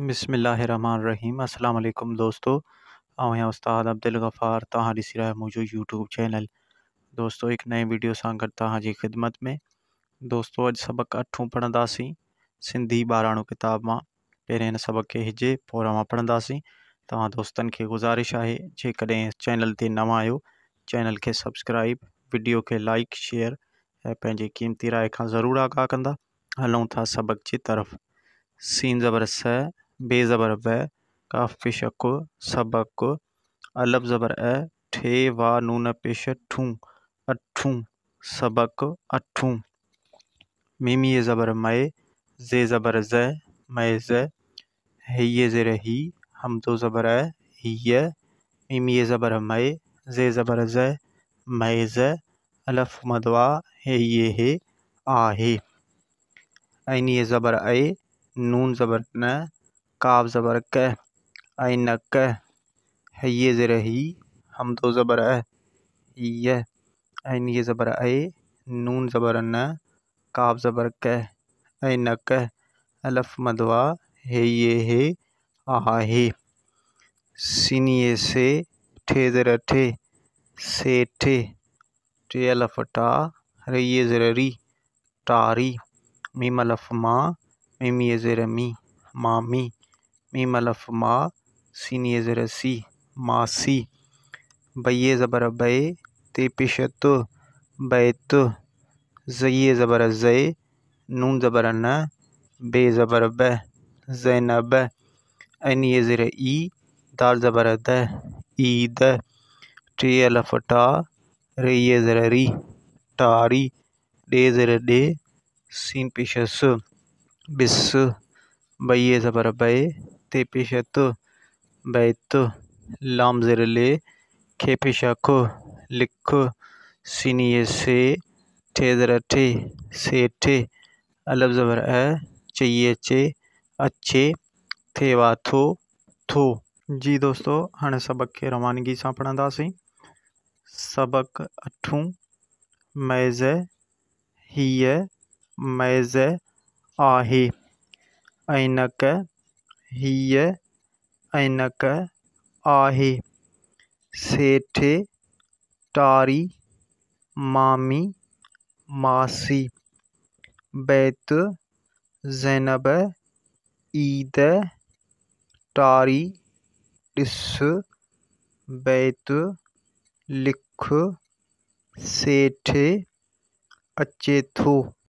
बिस्मिल्लाहिर्रहमानिर्रहीम। अस्सलाम वालेकुम दोस्तों। आऊँ हैं उस्ताद अब्दुल गफ़ार तहां ॾिसी रहिया मुंहिंजो यूट्यूब चैनल। दोस्तों एक नए वीडियो सां गॾु तव्हां जी ख़िदमत में। दोस्तों अॼु सबक़ 8 पढ़ंदासीं सिंधी ॿाराणो किताब मां। पहिरें हिन सबक़ खे हिजे पोइ रवां पढ़ंदासीं। तव्हां दोस्तनि खे गुज़ारिश आहे जेकॾहिं चैनल ते नवां आहियो चैनल खे सब्सक्राइब, वीडियो खे लाइक, शेयर ऐं पंहिंजी क़ीमती राय खां ज़रूरु आगाह कंदा। हलूं था सबक़ जी तरफ़। सीन ज़बर स, बे ज़बर ब, काफ पेश अकु, सबक, अलफ ज़बर अ, ठे वा नून पेश ठूं, अठूं, सबक, अठूं। मीमी ज़बर मए, जे ज़बर ज़, मए ज़, हिय ज़ेर ही, हमदो ज़बर अ, हिय, मीमी ज़बर मए, जे ज़बर ज़, मए ज़, अलफ मदवा, हिय हे, आहे। ऐनी ज़बर ए, नून ज़बर न, काफ ज़बर क, ऐनक, हिय ज़ेर ही, हमदो ज़बर अ, हिय, ऐनी ज़बर ए, नून ज़बर न, काफ ज़बर क, ऐनक, अलफ मदवा, हिय हे, आहे। सीनी से, ठे ज़ेर ठे, सेठे, टे अलफ टा, रिय ज़ेर री, टारी। मीम अलफ माँ, मीमी ज़ेर मी, मामी, मीम अलफ मा, सीनी ज़ेर सी, मासी। बैये ज़बर बे, ते पेश तु, बैत, ज़ये ज़बर ज़े, नून ज़बर न, बे ज़बर ब, ज़ैनब, ऐनी ज़ेर ई, दाल ज़बर द, ईद, टे अलफ टा, रिय ज़ेर री, टारी, डे ज़ेर डे, सीन पेश स, बिस। बैये ज़बर बे, ते पेश तु, बैत, लाम ज़ेर ले, खे पेश खु, लिख, सीनी से, ठे ज़ेर ठे, सेठे, अलफ ज़बर अ, चइए चे, अच्छे, थे वा थो, थो। जी दोस्तों हाणे सबक खे रवानगी सां पढ़ंदासीं। सबक 8 मैज़, हिय, मैज़, आहे, ऐनक, हिय, ऐनक, आहे, सेठे, टारी, मामी, मासी, बैत, ज़ैनब, ईद, टारी, ॾिस, बैत, लिख, सेठे, अचे थो।